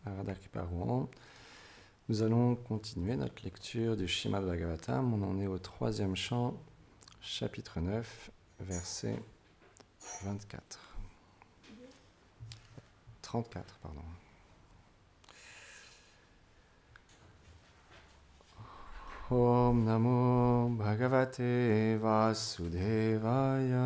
Arada Kriparuan. Nous allons continuer notre lecture du Srimad Bhagavatam. On en est au 3e chant, chapitre 9, verset 24. 34, pardon. Om Namo Bhagavate Vasudevaya.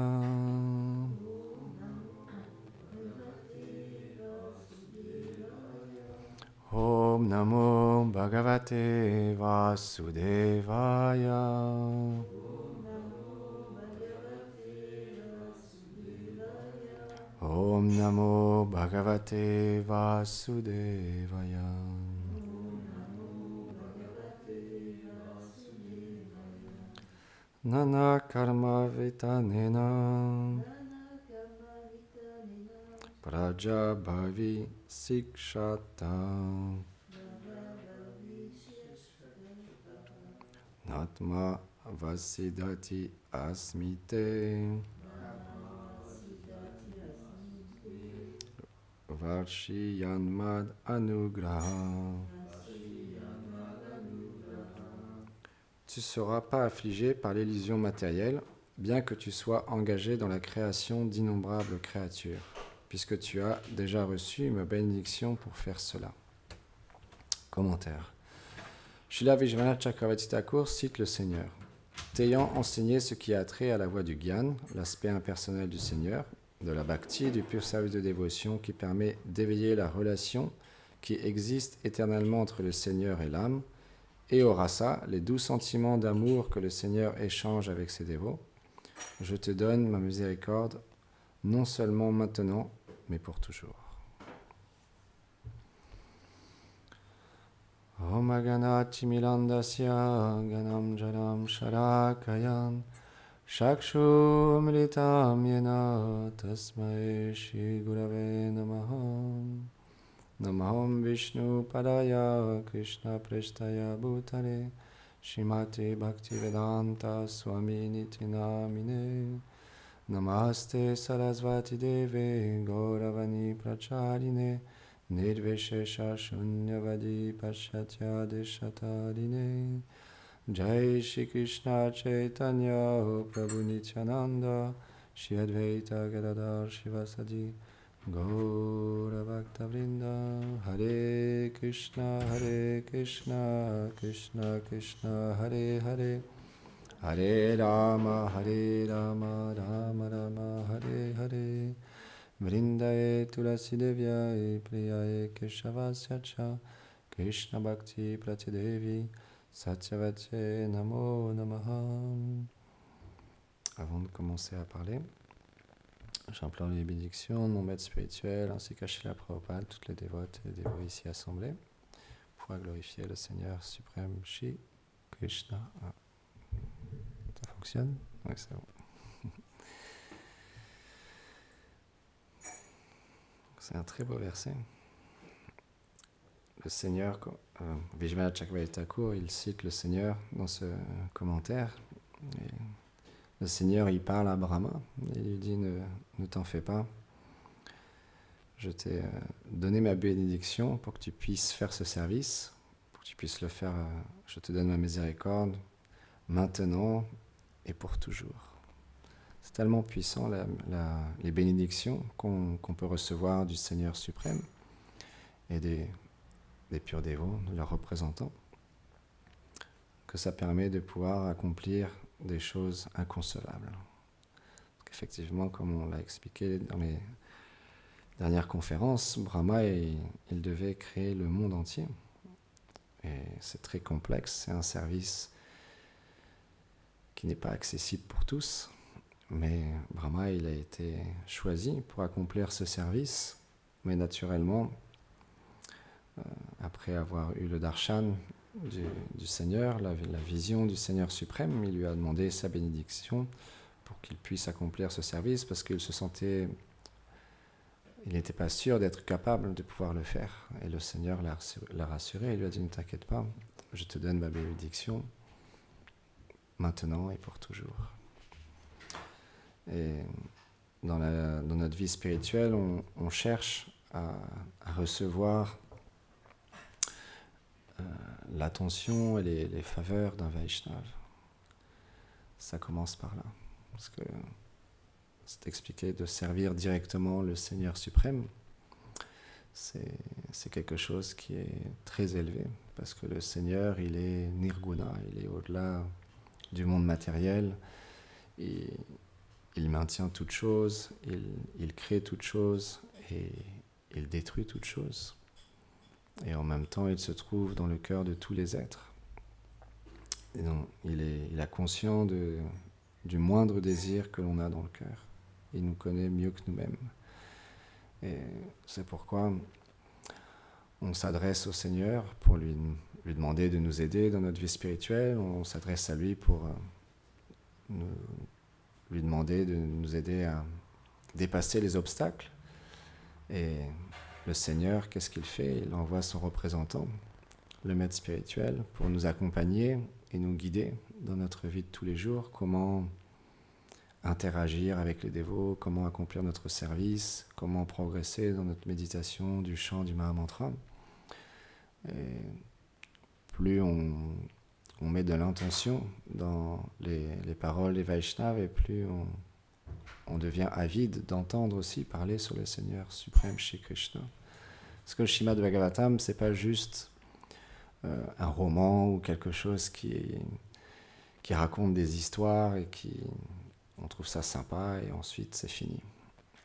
Om Namo Bhagavate Vasudevaya. Om Namo Bhagavate Vasudevaya. Nana karma vitanena Prajabhavi Sikshata Natma Vasidati Asmite Varshiyanmad Anugraha. Tu ne seras pas affligé par l'illusion matérielle, bien que tu sois engagé dans la création d'innombrables créatures, puisque tu as déjà reçu ma bénédiction pour faire cela. Commentaire. Srila Vishwanath Chakravarti Thakur cite le Seigneur. T'ayant enseigné ce qui a trait à la voie du Gyan, l'aspect impersonnel du Seigneur, de la bhakti, du pur service de dévotion qui permet d'éveiller la relation qui existe éternellement entre le Seigneur et l'âme, et au rasa, les doux sentiments d'amour que le Seigneur échange avec ses dévots, je te donne ma miséricorde, non seulement maintenant, mais pour toujours. Om Aganati Milandasya Ganam Jaram Sharakayan Shakshu Militam Yena Tasmai Shri Gurave Namaham Namaham Vishnu Padaya Krishna Prestaya Bhutale Shrimati Bhaktivedanta Swami Niti Namine Namaste Sarasvati Deve Gauravani Pracharine Nirvishesha Shunyavadi Paschatya Deshatarine Jai Shri Krishna Chaitanya Prabhu Nityananda Shri Advaita Gadadhar Shivasadi Gaura Bhakta Vrinda Hare Krishna Krishna Krishna Hare Hare Hare Rama Rama Rama Hare Hare Vrindaye Tulasi Devyaye Priyaye Keshavasya Cha Krishna Bhakti Pratidevi Satyavate Namo Namaha. Avant de commencer à parler, j'implore les bénédictions de mon maître spirituel ainsi qu'à Srila Prabhupada, toutes les dévotes et les dévots ici assemblés, pour glorifier le Seigneur suprême Shri Krishna. Ah. Ça fonctionne? Oui, c'est bon. C'est un très beau verset. Le Seigneur, Vishwanath Chakravarti Thakur, il cite le Seigneur dans ce commentaire. Et le Seigneur, il parle à Brahma. Il lui dit, ne t'en fais pas. Je t'ai donné ma bénédiction pour que tu puisses faire ce service, pour que tu puisses le faire. Je te donne ma miséricorde maintenant et pour toujours. C'est tellement puissant les bénédictions qu'on peut recevoir du Seigneur suprême et des purs dévots, de leurs représentants, que ça permet de pouvoir accomplir des choses inconcevables. Parce qu'effectivement, comme on l'a expliqué dans les dernières conférences, Brahma, il devait créer le monde entier. Et c'est très complexe, c'est un service qui n'est pas accessible pour tous. Mais Brahma, il a été choisi pour accomplir ce service. Mais naturellement, après avoir eu le darshan du Seigneur, la vision du Seigneur suprême, il lui a demandé sa bénédiction pour qu'il puisse accomplir ce service parce qu'il se sentait... Il n'était pas sûr d'être capable de pouvoir le faire. Et le Seigneur l'a rassuré. Il lui a dit, ne t'inquiète pas, je te donne ma bénédiction maintenant et pour toujours. Et dans notre vie spirituelle, on cherche à recevoir l'attention et les faveurs d'un Vaishnav. Ça commence par là. Parce que c'est expliqué de servir directement le Seigneur suprême. C'est quelque chose qui est très élevé. Parce que le Seigneur, il est nirguna, il est au-delà du monde matériel. Il maintient toute chose, il crée toute chose et il détruit toute chose. Et en même temps, il se trouve dans le cœur de tous les êtres. Et donc, il est conscient du moindre désir que l'on a dans le cœur. Il nous connaît mieux que nous-mêmes. Et c'est pourquoi on s'adresse au Seigneur pour lui demander de nous aider dans notre vie spirituelle. On s'adresse à lui pour lui demander de nous aider à dépasser les obstacles. Et le Seigneur, qu'est-ce qu'il fait? Il envoie son représentant, le maître spirituel, pour nous accompagner et nous guider dans notre vie de tous les jours. Comment interagir avec les dévots, comment accomplir notre service, comment progresser dans notre méditation du chant du Mahamantra. Et plus on met de l'intention dans les paroles des Vaishnavas, et plus on devient avide d'entendre aussi parler sur le Seigneur suprême Shri Krishna. Parce que le Srimad Bhagavatam, c'est pas juste un roman ou quelque chose qui raconte des histoires et on trouve ça sympa et ensuite c'est fini.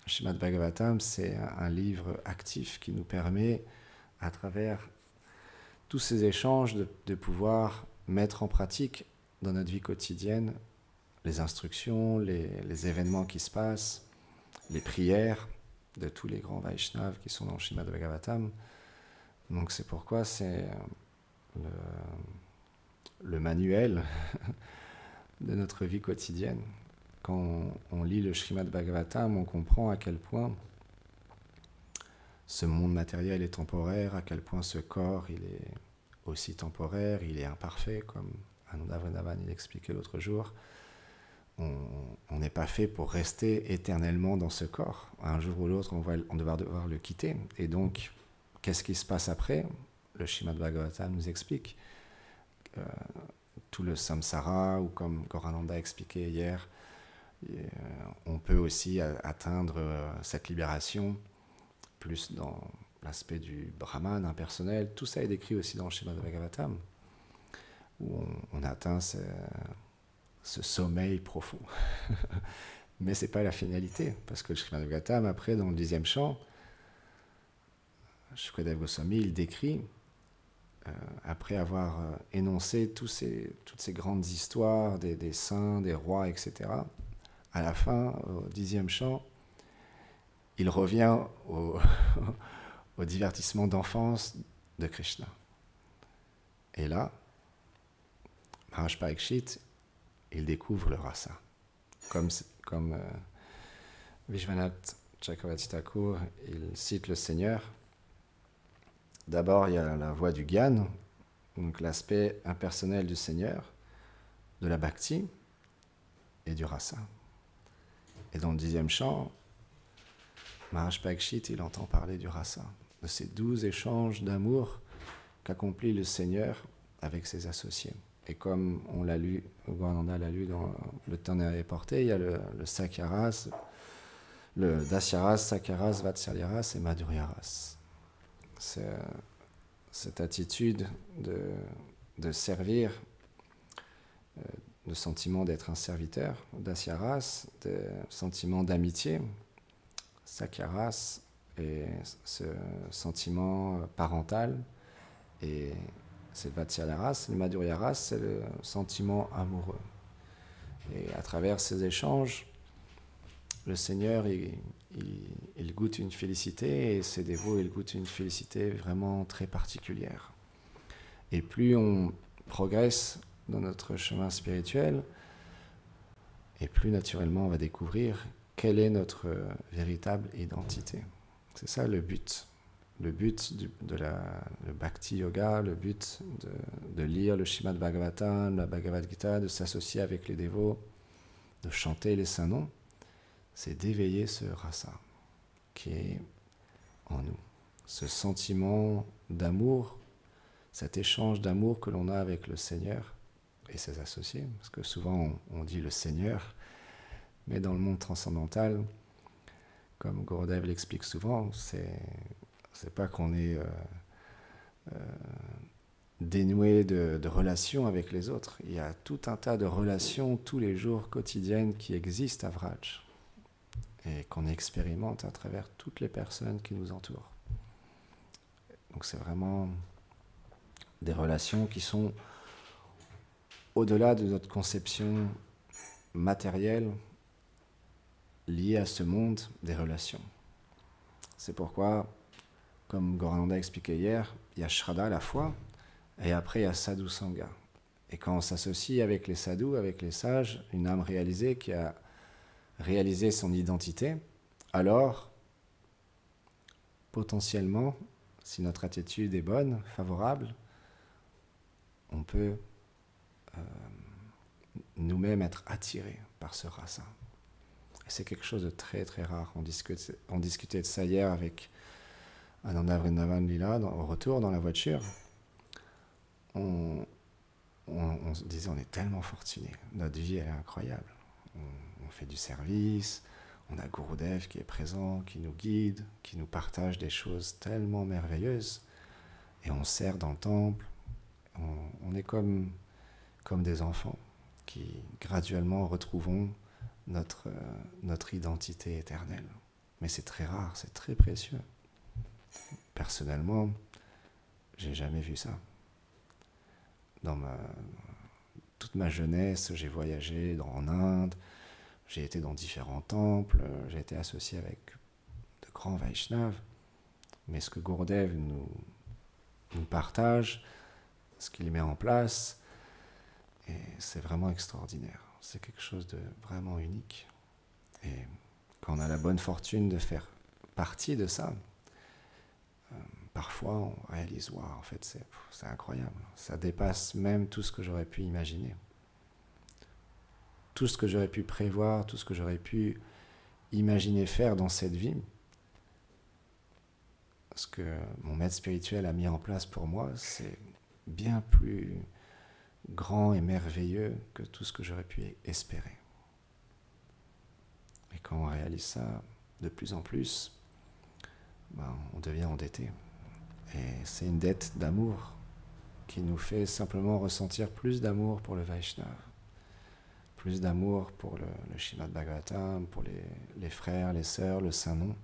Le Srimad Bhagavatam, c'est un livre actif qui nous permet, à travers tous ces échanges, de pouvoir mettre en pratique dans notre vie quotidienne les instructions, les événements qui se passent, les prières de tous les grands Vaishnavas qui sont dans le Srimad Bhagavatam. Donc c'est pourquoi c'est le manuel de notre vie quotidienne. Quand on lit le Srimad Bhagavatam, on comprend à quel point ce monde matériel est temporaire, à quel point ce corps il est aussi temporaire, il est imparfait, comme Ananda Vrindavan l'expliquait l'autre jour. On n'est pas fait pour rester éternellement dans ce corps. Un jour ou l'autre, on va devoir le quitter. Et donc, qu'est-ce qui se passe après? Le Srimad Bhagavatam nous explique tout le samsara, ou comme Gorananda expliquait hier, on peut aussi atteindre cette libération, plus dans l'aspect du Brahman impersonnel. Tout ça est décrit aussi dans le Srimad Bhagavatam, où on atteint ce sommeil profond. Mais ce n'est pas la finalité, parce que le Srimad Bhagavatam, après, dans le 10e chant, Shukadeva Goswami, il décrit, après avoir énoncé toutes ces grandes histoires des saints, des rois, etc., à la fin, au 10e chant, il revient au divertissement d'enfance de Krishna. Et là, Maharaj Parikshit, il découvre le rasa. Comme Vishwanath Chakravarti Thakur, il cite le Seigneur. D'abord, il y a la voie du Gyan, donc l'aspect impersonnel du Seigneur, de la bhakti et du rasa. Et dans le 10e chant, Maharaj Parikshit, il entend parler du rasa, de ces 12 échanges d'amour qu'accomplit le Seigneur avec ses associés. Et comme on l'a lu, Gorananda l'a lu dans le Tanaya porté, il y a le Sakyaras, le Dasyaras, Sakyaras, Vatsalyaras et Madhuryaras. C'est cette attitude de servir, de sentiment d'être un serviteur, Dasyaras, de sentiment d'amitié, Sakyaras, et ce sentiment parental, et c'est le Vatsalyaras, le Madhuryaras, c'est le sentiment amoureux. Et à travers ces échanges, le Seigneur, il goûte une félicité, et ses dévots, ils goûtent une félicité vraiment très particulière. Et plus on progresse dans notre chemin spirituel, et plus naturellement on va découvrir quelle est notre véritable identité. C'est ça le but. Le but le Bhakti Yoga, le but de lire le Srimad Bhagavatam, la Bhagavad Gita, de s'associer avec les dévots, de chanter les saints noms, c'est d'éveiller ce rasa qui est en nous. Ce sentiment d'amour cet échange d'amour que l'on a avec le Seigneur et ses associés, parce que souvent on dit le Seigneur, mais dans le monde transcendantal, comme Gurudev l'explique souvent, c'est pas qu'on est dénoué de relations avec les autres. Il y a tout un tas de relations tous les jours quotidiennes qui existent à Vraj et qu'on expérimente à travers toutes les personnes qui nous entourent. Donc c'est vraiment des relations qui sont au-delà de notre conception matérielle liée à ce monde des relations. C'est pourquoi, comme Gorananda expliquait hier, il y a Shraddha, la foi, et après il y a Sadhu Sangha. Et quand on s'associe avec les sadhus, avec les sages, une âme réalisée qui a réalisé son identité, alors, potentiellement, si notre attitude est bonne, favorable, on peut nous-mêmes être attirés par ce rasa. Et c'est quelque chose de très très rare. On discutait de ça hier avec Ananda Vrindavan Lila, au retour dans la voiture. On se disait, on est tellement fortunés. Notre vie, elle est incroyable. On fait du service, on a Gurudev qui est présent, qui nous guide, qui nous partage des choses tellement merveilleuses. Et on sert dans le temple. On est comme des enfants qui graduellement retrouvons notre identité éternelle. Mais c'est très rare, c'est très précieux. Personnellement, j'ai jamais vu ça. Dans toute ma jeunesse, j'ai voyagé en Inde, j'ai été dans différents temples, j'ai été associé avec de grands Vaishnavas. Mais ce que Gurudev nous partage, ce qu'il met en place, et c'est vraiment extraordinaire. C'est quelque chose de vraiment unique. Et quand on a la bonne fortune de faire partie de ça, parfois on réalise, waouh, en fait c'est incroyable. Ça dépasse même tout ce que j'aurais pu imaginer. Tout ce que j'aurais pu prévoir, tout ce que j'aurais pu imaginer faire dans cette vie, ce que mon maître spirituel a mis en place pour moi, c'est bien plus grand et merveilleux que tout ce que j'aurais pu espérer. Et quand on réalise ça de plus en plus, on devient endetté. Et c'est une dette d'amour qui nous fait simplement ressentir plus d'amour pour le Vaishnava, plus d'amour pour le Srimad Bhagavatam, pour les frères, les sœurs, le Saint-Nom.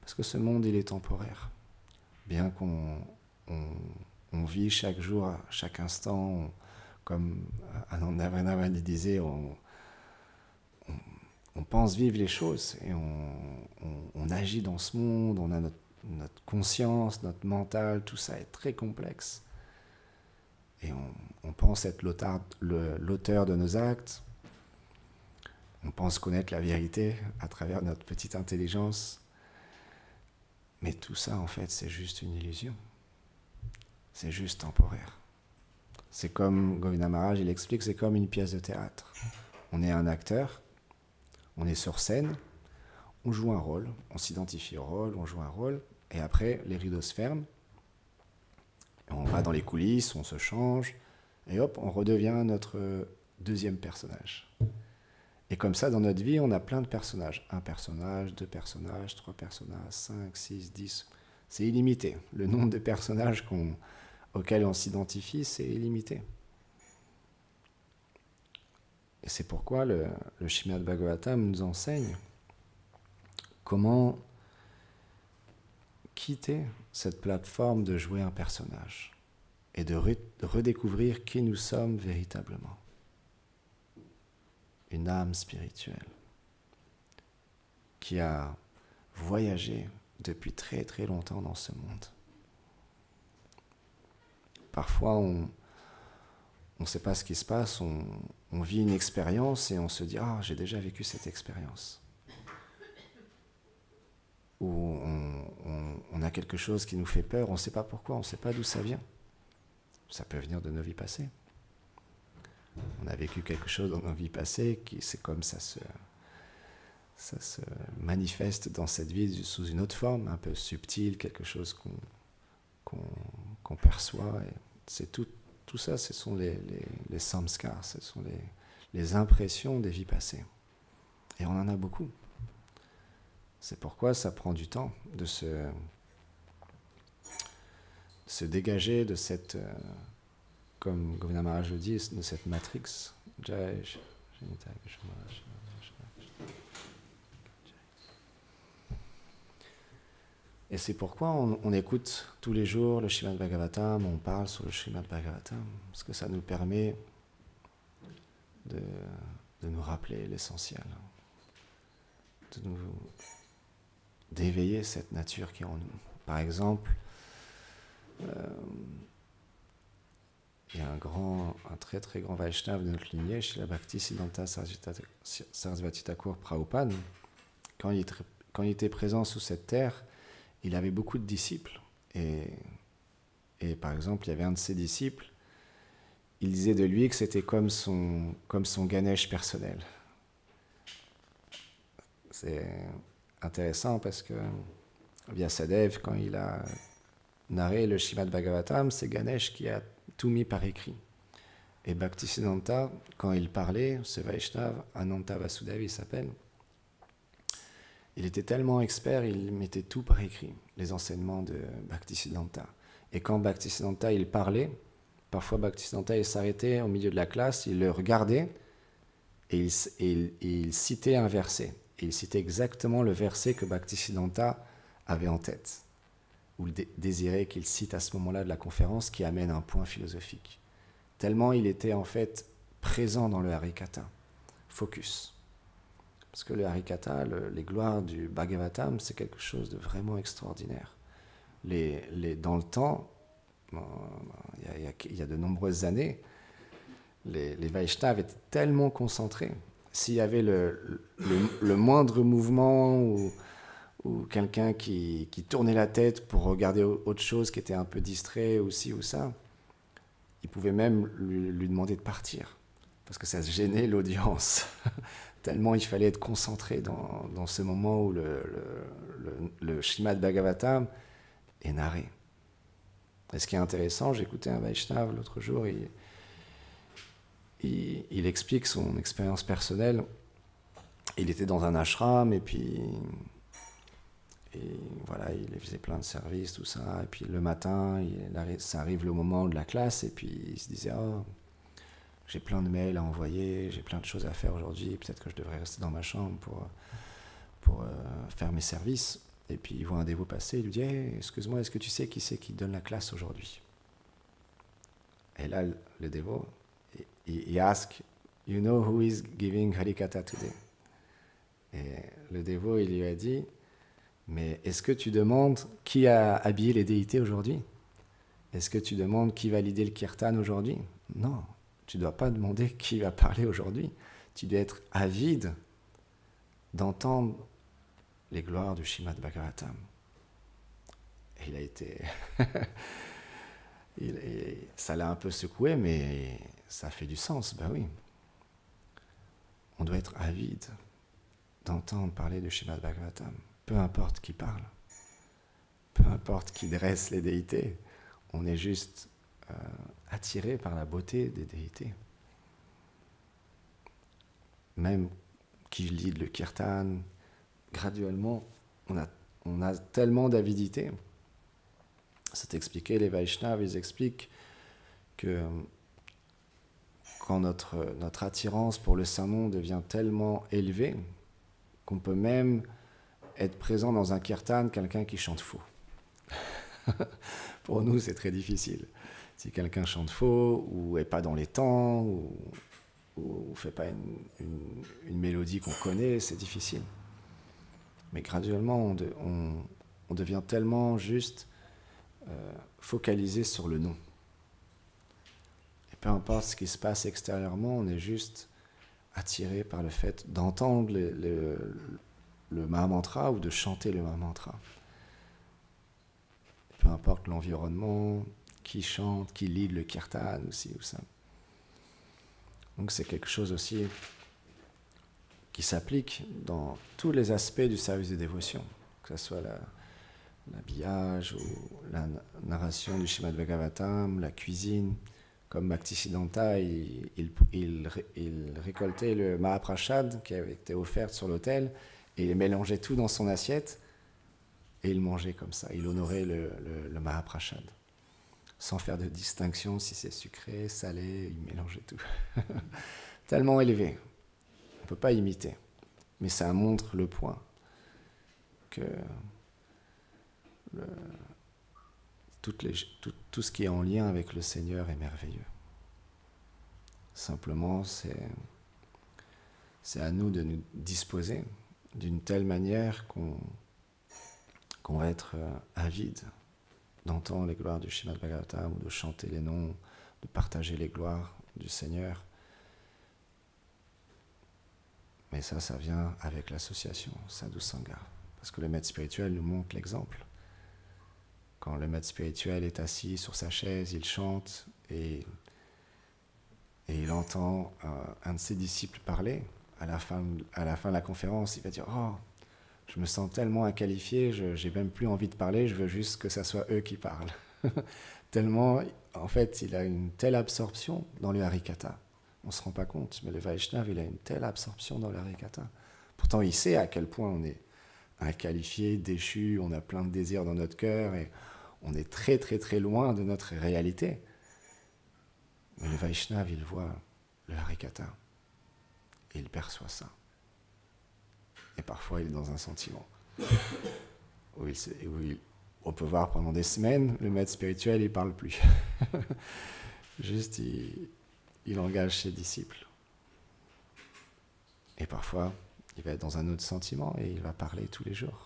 Parce que ce monde, il est temporaire. Bien qu'on vit chaque jour, chaque instant, comme Ananda Vrindavan disait, on pense vivre les choses et on agit dans ce monde, on a notre conscience, notre mental, tout ça est très complexe. Et on pense être l'auteur de nos actes, on pense connaître la vérité à travers notre petite intelligence, mais tout ça en fait c'est juste une illusion, c'est juste temporaire. C'est comme Govinda Maharaj, il explique, c'est comme une pièce de théâtre. On est un acteur, on est sur scène, on joue un rôle, on s'identifie au rôle, on joue un rôle, et après les rideaux se ferment, et on va dans les coulisses, on se change, et hop, on redevient notre deuxième personnage. Et comme ça, dans notre vie, on a plein de personnages. Un personnage, deux personnages, trois personnages, 5, 6, 10. C'est illimité. Le nombre de personnages auxquels on s'identifie, c'est illimité. Et c'est pourquoi le Srimad Bhagavatam nous enseigne comment quitter cette plateforme de jouer un personnage et de redécouvrir qui nous sommes véritablement. Une âme spirituelle qui a voyagé depuis très très longtemps dans ce monde. Parfois, on ne sait pas ce qui se passe, on vit une expérience et on se dit « Ah, j'ai déjà vécu cette expérience ». Ou on a quelque chose qui nous fait peur, on ne sait pas pourquoi, on ne sait pas d'où ça vient. Ça peut venir de nos vies passées. On a vécu quelque chose dans nos vies passées, c'est comme ça se manifeste dans cette vie sous une autre forme, un peu subtile, quelque chose qu'on on perçoit. C'est tout ça, ce sont les samskars, ce sont les impressions des vies passées. Et on en a beaucoup. C'est pourquoi ça prend du temps de se dégager de cette, comme Govinda Maharaj le dit, de cette matrix. Et c'est pourquoi on écoute tous les jours le Srimad Bhagavatam, on parle sur le Srimad Bhagavatam, parce que ça nous permet de nous rappeler l'essentiel, d'éveiller cette nature qui est en nous. Par exemple, il y a un très très grand Vaishnava de notre lignée, Srila Bhaktisiddhanta Sarasvati Thakur Prabhupada. Quand il était présent sous cette terre, il avait beaucoup de disciples. Et par exemple, il y avait un de ses disciples, il disait de lui que c'était comme son Ganesh personnel. C'est intéressant parce que Vyasadeva, quand il a narré le Srimad Bhagavatam, c'est Ganesh qui a tout mis par écrit. Et Bhaktisiddhanta, quand il parlait, ce Vaishnava, Ananta Vasudeva il s'appelle, il était tellement expert, il mettait tout par écrit, les enseignements de Bhaktisiddhanta. Et quand Bhaktisiddhanta il parlait, parfois Bhaktisiddhanta il s'arrêtait au milieu de la classe, il le regardait et il citait un verset. Et il citait exactement le verset que Bhaktisiddhanta avait en tête, ou désirait qu'il cite à ce moment-là de la conférence, qui amène un point philosophique. Tellement il était en fait présent dans le Harikatha, focus. Parce que le Harikatha, les gloires du Bhagavatam, c'est quelque chose de vraiment extraordinaire. Dans le temps, il y a de nombreuses années, les Vaishnavas étaient tellement concentrés. S'il y avait le moindre mouvement ou quelqu'un qui tournait la tête pour regarder autre chose, qui était un peu distrait ou ci ou ça, il pouvait même lui demander de partir, parce que ça se gênait l'audience. Tellement il fallait être concentré dans ce moment où le Srimad Bhagavatam est narré. Et ce qui est intéressant, j'écoutais un Vaishnava l'autre jour, il explique son expérience personnelle. Il était dans un ashram et puis voilà, il faisait plein de services, tout ça. Et puis le matin, ça arrive le moment de la classe et puis il se disait « Oh, j'ai plein de mails à envoyer, j'ai plein de choses à faire aujourd'hui, peut-être que je devrais rester dans ma chambre pour faire mes services. » Et puis il voit un dévot passer, il lui dit hey, « Excuse-moi, est-ce que tu sais qui c'est qui donne la classe aujourd'hui ?» Et là, le dévot, il ask « You know who is giving Harikatha today ?» Et le dévot, il lui a dit « Mais est-ce que tu demandes qui a habillé les déités aujourd'hui? Est-ce que tu demandes qui va lider le kirtan aujourd'hui? Non. Tu ne dois pas demander qui va parler aujourd'hui. Tu dois être avide d'entendre les gloires du Srimad Bhagavatam. » Et il a été... ça l'a un peu secoué, mais ça fait du sens. Ben oui. On doit être avide d'entendre parler du Srimad Bhagavatam. Peu importe qui parle, peu importe qui dresse les déités, on est juste... attiré par la beauté des déités. Même qui lead le kirtan, graduellement, on a tellement d'avidité. C'est expliqué, les Vaishnavas, ils expliquent que quand notre attirance pour le Saint-Nom devient tellement élevée, qu'on peut même être présent dans un kirtan, quelqu'un qui chante faux. Pour nous, c'est très difficile. Si quelqu'un chante faux, ou n'est pas dans les temps, ou ne fait pas une mélodie qu'on connaît, c'est difficile. Mais graduellement, on devient tellement juste focalisé sur le nom. Et peu importe ce qui se passe extérieurement, on est juste attiré par le fait d'entendre le Mahamantra ou de chanter le Mahamantra. Peu importe l'environnement, qui chante, qui lead le kirtan aussi ou ça. Donc c'est quelque chose aussi qui s'applique dans tous les aspects du service de dévotion, que ce soit l'habillage ou la narration du Srimad Bhagavatam, la cuisine. Comme Bhaktisiddhanta, il récoltait le Mahaprasad qui avait été offert sur l'autel et il mélangeait tout dans son assiette et il mangeait comme ça. Il honorait le Mahaprasad sans faire de distinction si c'est sucré, salé, il mélangeait tout. Tellement élevé, on ne peut pas imiter. Mais ça montre le point que tout ce qui est en lien avec le Seigneur est merveilleux. Simplement, c'est à nous de nous disposer d'une telle manière qu'on va être avide d'entendre les gloires du Srimad Bhagavatam ou de chanter les noms, de partager les gloires du Seigneur. Mais ça vient avec l'association, Sadhu Sangha. Parce que le maître spirituel nous montre l'exemple. Quand le maître spirituel est assis sur sa chaise, il chante et il entend un de ses disciples parler. À la fin de la conférence, il va dire « Oh, je me sens tellement inqualifié, je n'ai même plus envie de parler, je veux juste que ce soit eux qui parlent. » Tellement, en fait, il a une telle absorption dans le Harikatha. On ne se rend pas compte, mais le Vaishnava, il a une telle absorption dans le Harikatha. Pourtant, il sait à quel point on est inqualifié, déchu, on a plein de désirs dans notre cœur et on est très très très loin de notre réalité. Mais le Vaishnava, il voit le Harikatha et il perçoit ça. Et parfois, il est dans un sentiment où on peut voir pendant des semaines, le maître spirituel, il ne parle plus. Juste, il engage ses disciples. Et parfois, il va être dans un autre sentiment et il va parler tous les jours.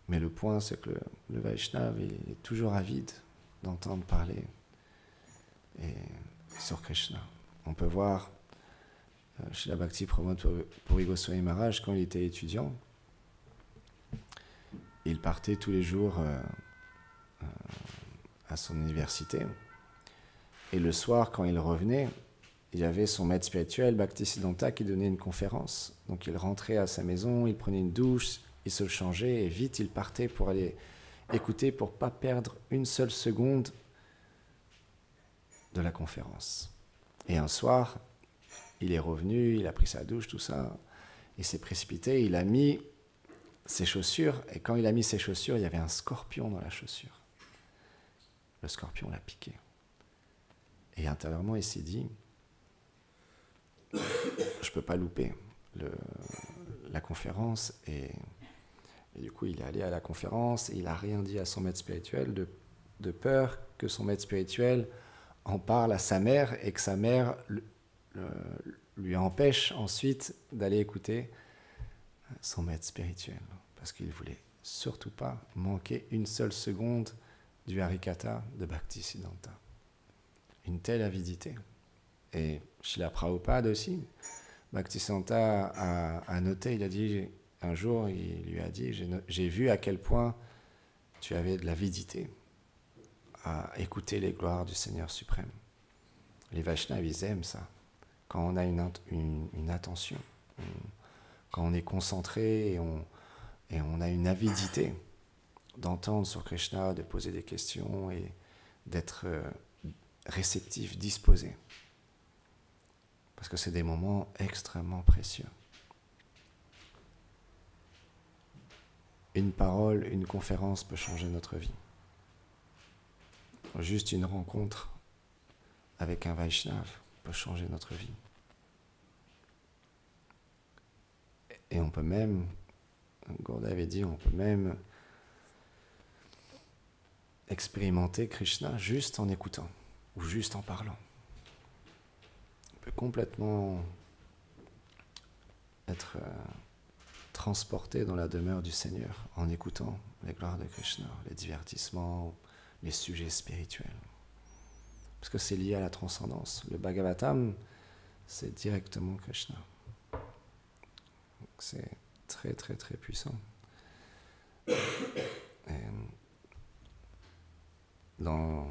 Mais le point, c'est que le Vaishnava est toujours avide d'entendre parler sur Krishna. On peut voir chez la Bhakti Pramod Puri Goswami Maharaj, quand il était étudiant, il partait tous les jours à son université. Et le soir, quand il revenait, il y avait son maître spirituel, Bhaktisiddhanta, qui donnait une conférence. Donc il rentrait à sa maison, il prenait une douche, il se changeait et vite il partait pour aller écouter, pour ne pas perdre une seule seconde de la conférence. Et un soir, il est revenu, il a pris sa douche, tout ça, il s'est précipité, il a mis ses chaussures, et quand il a mis ses chaussures, il y avait un scorpion dans la chaussure. Le scorpion l'a piqué. Et intérieurement, il s'est dit, je ne peux pas louper la conférence. Et du coup, il est allé à la conférence et il n'a rien dit à son maître spirituel de peur que son maître spirituel en parle à sa mère et que sa mère lui empêche ensuite d'aller écouter son maître spirituel. Parce qu'il ne voulait surtout pas manquer une seule seconde du Harikatha de Bhaktisiddhanta. Une telle avidité. Et Srila Prabhupada aussi, Bhaktisiddhanta a noté, il a dit, un jour, il lui a dit, j'ai vu à quel point tu avais de l'avidité à écouter les gloires du Seigneur suprême. Les Vaishnavas, ils aiment ça. Quand on a une attention, quand on est concentré et on a une avidité d'entendre sur Krishna, de poser des questions et d'être réceptif, disposé. Parce que c'est des moments extrêmement précieux. Une parole, une conférence peut changer notre vie. Juste une rencontre avec un Vaishnava peut changer notre vie. Et on peut même, Gourda avait dit, on peut même expérimenter Krishna juste en écoutant ou juste en parlant. On peut complètement être transporté dans la demeure du Seigneur en écoutant les gloires de Krishna, les divertissements, les sujets spirituels. Parce que c'est lié à la transcendance. Le Bhagavatam, c'est directement Krishna. Donc c'est très très très puissant. Et dans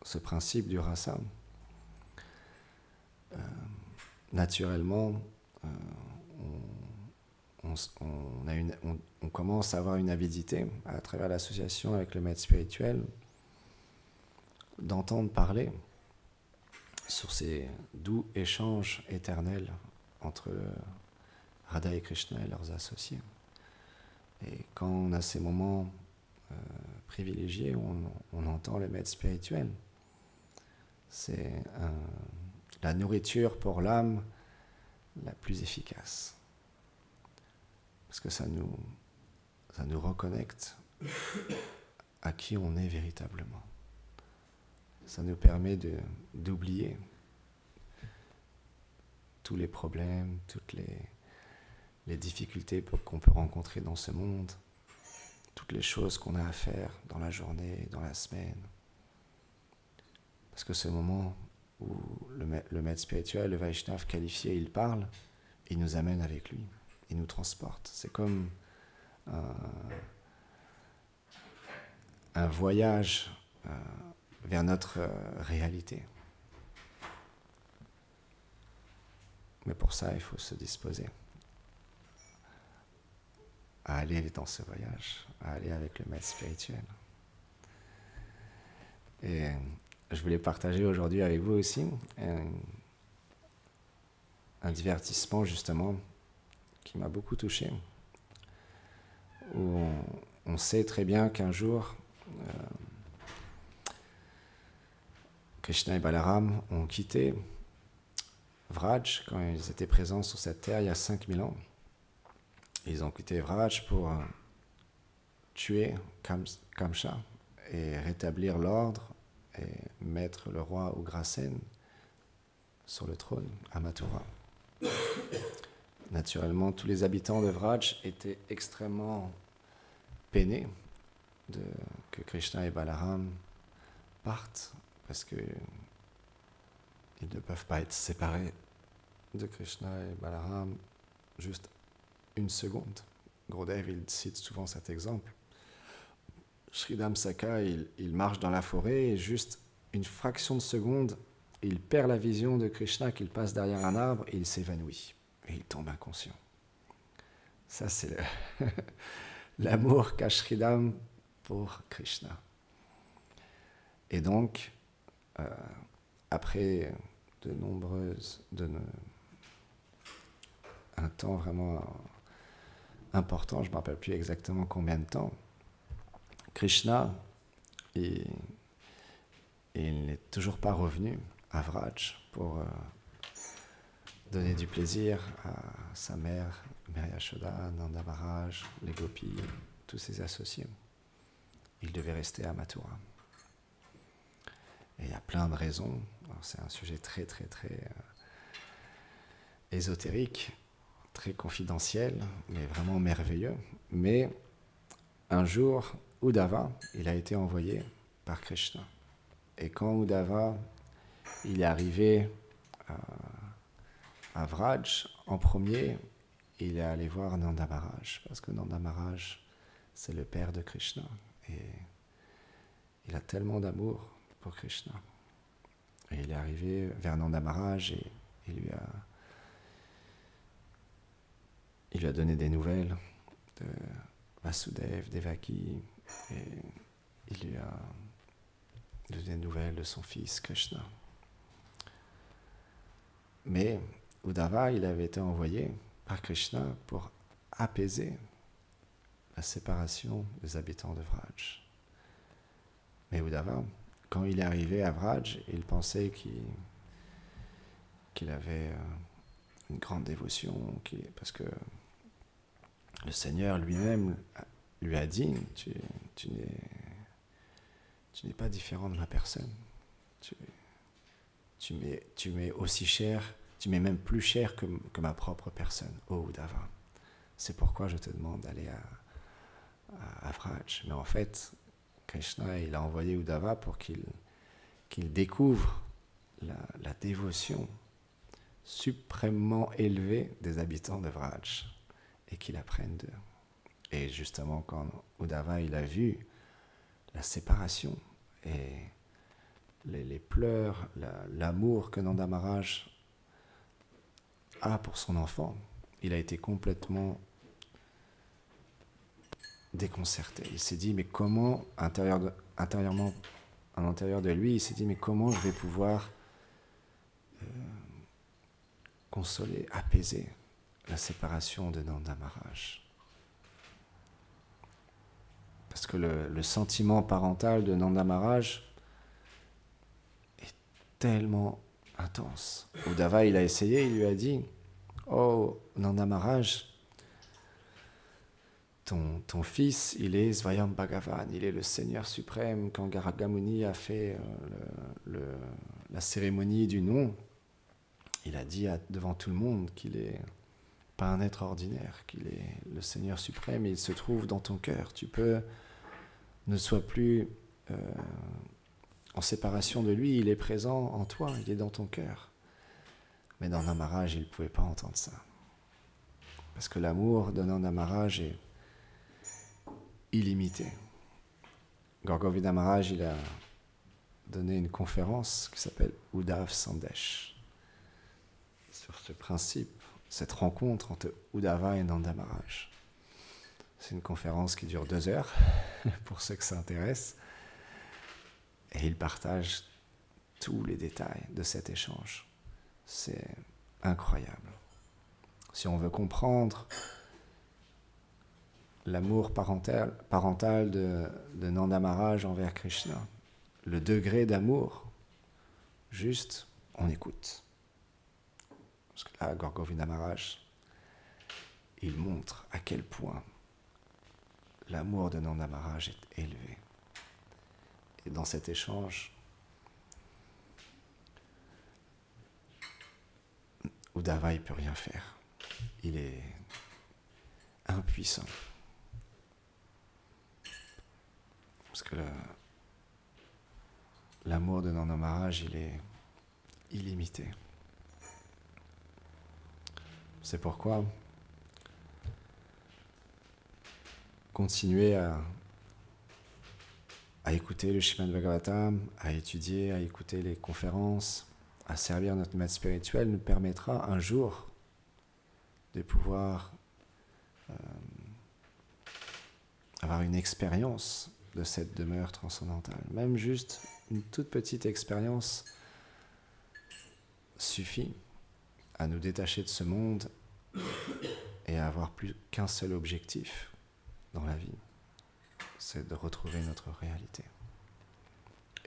ce principe du rasa, naturellement, on commence à avoir une avidité à travers l'association avec le maître spirituel, d'entendre parler sur ces doux échanges éternels entre Radha et Krishna et leurs associés. Et quand on a ces moments privilégiés où on entend le maître spirituel, c'est la nourriture pour l'âme la plus efficace. Parce que ça nous reconnecte à qui on est véritablement. Ça nous permet d'oublier tous les problèmes, toutes les difficultés qu'on peut rencontrer dans ce monde, toutes les choses qu'on a à faire dans la journée, dans la semaine. Parce que ce moment où le maître spirituel, le Vaishnava qualifié, il parle, il nous amène avec lui, il nous transporte. C'est comme un voyage vers notre réalité. Mais pour ça, il faut se disposer à aller dans ce voyage, à aller avec le maître spirituel. Et je voulais partager aujourd'hui avec vous aussi un divertissement justement qui m'a beaucoup touché, où on sait très bien qu'un jour Krishna et Balaram ont quitté Vraj quand ils étaient présents sur cette terre il y a 5000 ans. Ils ont quitté Vraj pour tuer Kamsa et rétablir l'ordre et mettre le roi Ugrasen sur le trône à Mathura. Naturellement, tous les habitants de Vraj étaient extrêmement peinés que Krishna et Balaram partent parce qu'ils ne peuvent pas être séparés de Krishna et Balaram juste une seconde. Gurudev, il cite souvent cet exemple. Sridham Saka, il marche dans la forêt et juste une fraction de seconde, il perd la vision de Krishna qu'il passe derrière un arbre et il s'évanouit. Et il tombe inconscient. Ça, c'est l'amour qu'a Sridham pour Krishna. Et donc, après un temps vraiment important, je ne me rappelle plus exactement combien de temps, Krishna, il n'est toujours pas revenu à Vraj pour donner du plaisir à sa mère, Mère Yashoda, Nanda Maharaj, les gopis, tous ses associés. Il devait rester à Mathura. Et il y a plein de raisons. Alors, c'est un sujet très, très, très ésotérique, très confidentiel, mais vraiment merveilleux. Mais un jour, Uddhava, il a été envoyé par Krishna. Et quand Uddhava, il est arrivé à Vraj, en premier, il est allé voir Nanda Maharaj, parce que Nanda Maharaj, c'est le père de Krishna. Et il a tellement d'amour pour Krishna. Et il est arrivé vers Nanda Maharaj et il lui a donné des nouvelles de Vasudev, Devaki, et il lui a donné des nouvelles de son fils Krishna. Mais Uddhava, il avait été envoyé par Krishna pour apaiser la séparation des habitants de Vraj. Mais Uddhava, quand il est arrivé à Vraj, il pensait qu'il avait une grande dévotion, parce que le Seigneur lui-même lui a dit, tu n'es pas différent de ma personne. Tu m'es aussi cher, tu m'es même plus cher que ma propre personne, ô Uddhava. C'est pourquoi je te demande d'aller à Vraj. Mais en fait, Krishna, il a envoyé Uddhava pour qu'il découvre la dévotion suprêmement élevée des habitants de Vraj et qu'il apprenne d'eux. Et justement, quand Uddhava, il a vu la séparation et les pleurs, l'amour que Nanda Maharaj a pour son enfant, il a été complètement déconcerté. Il s'est dit, mais comment, intérieurement, à l'intérieur de lui, il s'est dit, mais comment je vais pouvoir consoler, apaiser la séparation de Nanda Maharaj. Parce que le sentiment parental de Nanda Maharaj est tellement intense. Uddhava, il a essayé, il lui a dit, oh Nanda Maharaj, ton fils, il est Svayam Bhagavan, il est le Seigneur suprême. Quand Garga Muni a fait la cérémonie du nom, il a dit devant tout le monde qu'il n'est pas un être ordinaire, qu'il est le Seigneur suprême et il se trouve dans ton cœur. Ne sois plus en séparation de lui, il est présent en toi, il est dans ton cœur. Mais Nanda Maharaj, il ne pouvait pas entendre ça. Parce que l'amour de Nanda Maharaj est illimité. Gaur Govinda Maharaj, il a donné une conférence qui s'appelle Uddhav Sandesh sur ce principe, cette rencontre entre Uddhava et Nanda Maharaj. C'est une conférence qui dure 2 heures, pour ceux que ça intéresse, et il partage tous les détails de cet échange. C'est incroyable. Si on veut comprendre l'amour parental de Nanda Maharaj envers Krishna, le degré d'amour, juste, on écoute. Parce que là, Gaur Govinda Maharaj, il montre à quel point l'amour de Nanda Maharaj est élevé. Et dans cet échange, Uddhava, il ne peut rien faire. Il est impuissant. Parce que l'amour de Nanda Maharaj, il est illimité. C'est pourquoi continuer à écouter le Śrīmad Bhagavatam, à étudier, à écouter les conférences, à servir notre maître spirituel nous permettra un jour de pouvoir avoir une expérience de cette demeure transcendantale. Même juste une toute petite expérience suffit à nous détacher de ce monde et à avoir plus qu'un seul objectif dans la vie, c'est de retrouver notre réalité.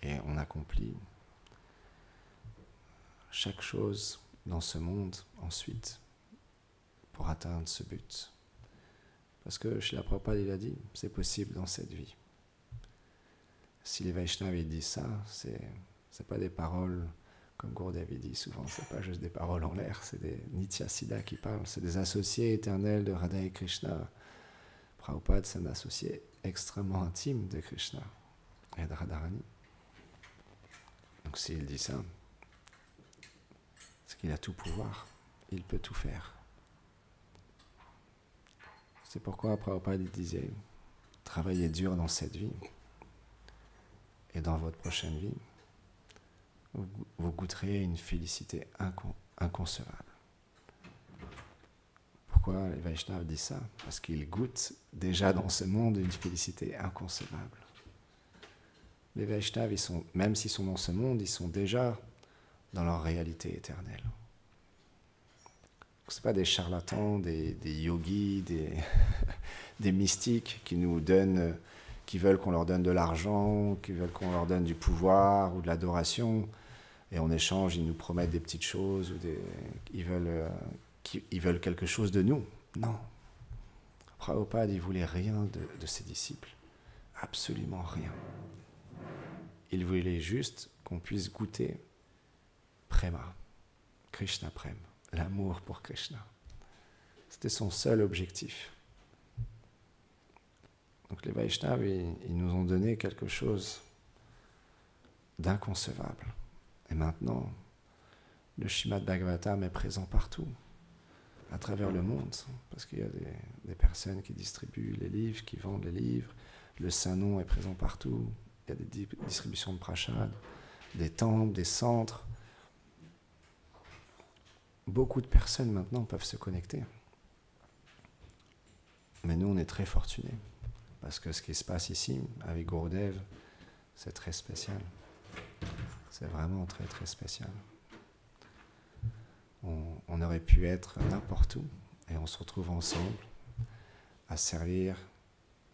Et on accomplit chaque chose dans ce monde ensuite pour atteindre ce but. Parce que Srila Prabhupada, il a dit, c'est possible dans cette vie. Si les Vaishnavas ils disent ça, c'est pas des paroles comme Gurudev il dit souvent, c'est pas juste des paroles en l'air, c'est des Nitya Siddha qui parlent, c'est des associés éternels de Radha et Krishna. Prabhupada, c'est un associé extrêmement intime de Krishna et de Radharani. Donc s'il dit ça, c'est qu'il a tout pouvoir, il peut tout faire. C'est pourquoi Prabhupada disait, travaillez dur dans cette vie, et dans votre prochaine vie, vous goûterez une félicité inconcevable. Pourquoi les Vaishnavas disent ça? Parce qu'ils goûtent déjà dans ce monde une félicité inconcevable. Les Vaishnavas, même s'ils sont dans ce monde, ils sont déjà dans leur réalité éternelle. Ce ne sont pas des charlatans, des yogis, des mystiques qui nous donnent, qui veulent qu'on leur donne de l'argent, qui veulent qu'on leur donne du pouvoir ou de l'adoration, et en échange, ils nous promettent des petites choses, ou ils veulent quelque chose de nous. Non. Prabhupada, il ne voulait rien de ses disciples. Absolument rien. Il voulait juste qu'on puisse goûter Prema, Krishna Prem, l'amour pour Krishna. C'était son seul objectif. Donc les Vaishnavas, ils nous ont donné quelque chose d'inconcevable. Et maintenant, le Śrīmad Bhagavatam est présent partout, à travers le monde, parce qu'il y a des personnes qui distribuent les livres, qui vendent les livres. Le Saint-Nom est présent partout. Il y a des distributions de prashad, des temples, des centres. Beaucoup de personnes maintenant peuvent se connecter. Mais nous, on est très fortunés. Parce que ce qui se passe ici, avec Gurudev, c'est très spécial. C'est vraiment très très spécial. On aurait pu être n'importe où, et on se retrouve ensemble à servir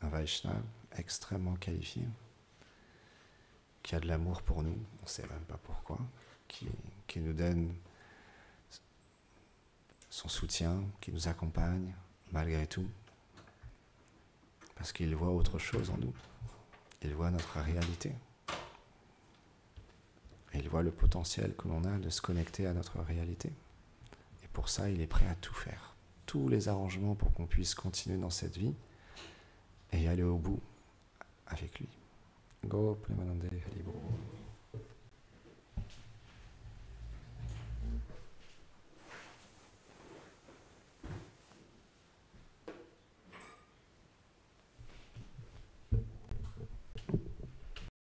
un Vaishnava extrêmement qualifié, qui a de l'amour pour nous, on ne sait même pas pourquoi, qui nous donne son soutien, qui nous accompagne malgré tout, parce qu'il voit autre chose en nous, il voit notre réalité, et il voit le potentiel que l'on a de se connecter à notre réalité. Et pour ça, il est prêt à tout faire, tous les arrangements pour qu'on puisse continuer dans cette vie et aller au bout avec lui. Go Premanande Haribol.